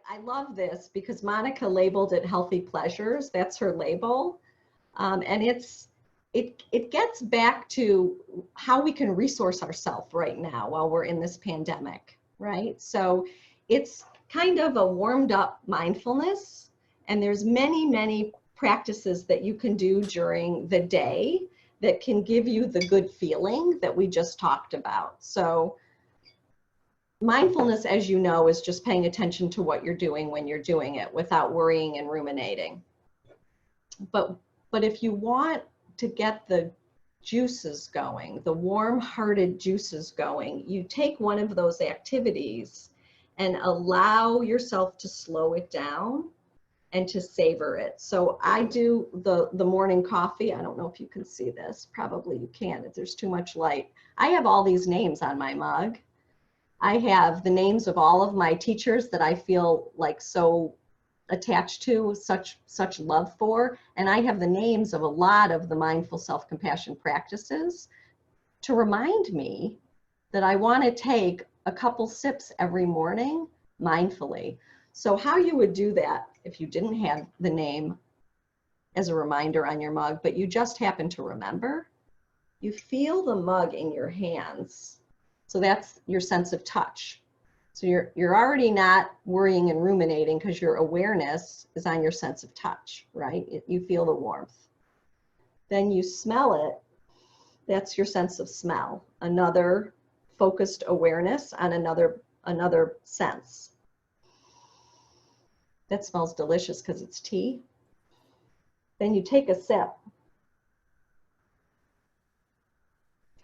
I love this because Monica labeled it healthy pleasures. That's her label. And it gets back to how we can resource ourselves right now while we're in this pandemic, right? So it's kind of a warmed up mindfulness, and there's many practices that you can do during the day that can give you the good feeling that we just talked about. So mindfulness, as you know, is just paying attention to what you're doing when you're doing it without worrying and ruminating. But if you want to get the juices going, the warm-hearted juices going, you take one of those activities and allow yourself to slow it down and to savor it. So I do the morning coffee. I don't know if you can see this. Probably you can if there's too much light. I have all these names on my mug. I have the names of all of my teachers that I feel like so attached to, such love for, and I have the names of a lot of the mindful self-compassion practices to remind me that I want to take a couple sips every morning mindfully. So how you would do that if you didn't have the name as a reminder on your mug, but you just happen to remember, you feel the mug in your hands. So that's your sense of touch. So you're already not worrying and ruminating because your awareness is on your sense of touch, right? You feel the warmth. Then you smell it. That's your sense of smell. Another focused awareness on another sense. That smells delicious because it's tea. Then you take a sip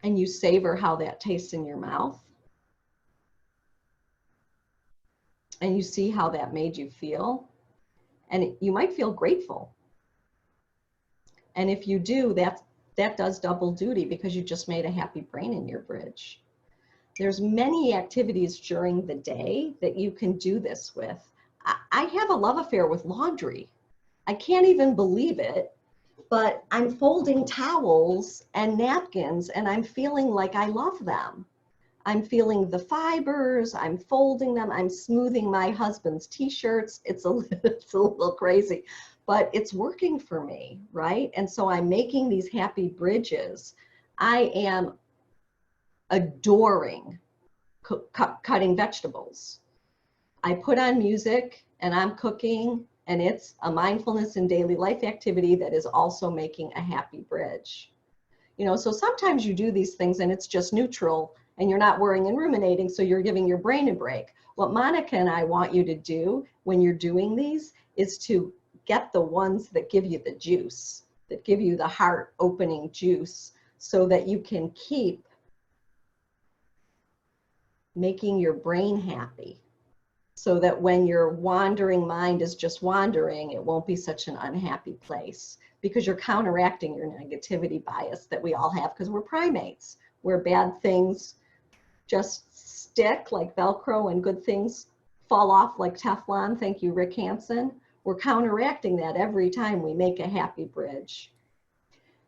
and you savor how that tastes in your mouth. And you see how that made you feel. And you might feel grateful. And if you do, that does double duty because you just made a happy brain in your bridge. There's many activities during the day that you can do this with. I have a love affair with laundry. I can't even believe it, but I'm folding towels and napkins and I'm feeling like I love them. I'm feeling the fibers, I'm folding them, I'm smoothing my husband's t-shirts. It's a little crazy, but it's working for me, right? And so I'm making these happy bridges. I am adoring cutting vegetables. I put on music and I'm cooking, and it's a mindfulness and daily life activity that is also making a happy bridge. You know, so sometimes you do these things and it's just neutral and you're not worrying and ruminating, so you're giving your brain a break. What Monica and I want you to do when you're doing these is to get the ones that give you the juice, that give you the heart opening juice, so that you can keep making your brain happy, so that when your wandering mind is just wandering, it won't be such an unhappy place, because you're counteracting your negativity bias that we all have because we're primates, where bad things just stick like Velcro and good things fall off like Teflon. Thank you, Rick Hansen. We're counteracting that every time we make a happy bridge.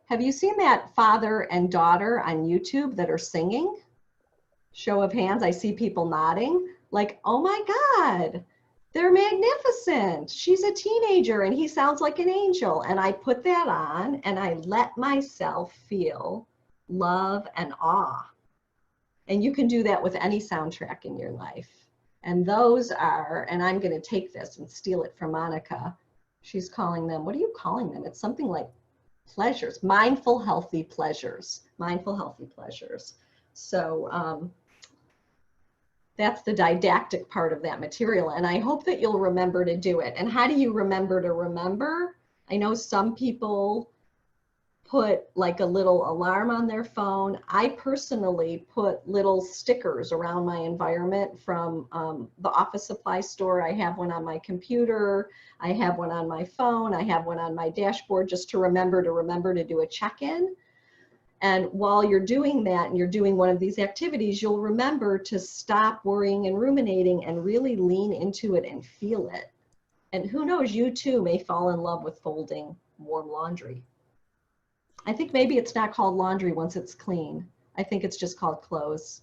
Have you seen that father and daughter on YouTube that are singing? Show of hands, I see people nodding. Like, oh my God, they're magnificent. She's a teenager and he sounds like an angel. And I put that on and I let myself feel love and awe. And you can do that with any soundtrack in your life. And those are, and I'm going to take this and steal it from Monica. She's calling them, what are you calling them? It's something like pleasures, mindful, healthy pleasures, mindful, healthy pleasures. So that's the didactic part of that material. And I hope that you'll remember to do it. And how do you remember to remember? I know some people put like a little alarm on their phone. I personally put little stickers around my environment from the office supply store. I have one on my computer. I have one on my phone. I have one on my dashboard just to remember to do a check-in. And while you're doing that and you're doing one of these activities, you'll remember to stop worrying and ruminating and really lean into it and feel it. And who knows, you too may fall in love with folding warm laundry. I think maybe it's not called laundry once it's clean. I think it's just called clothes.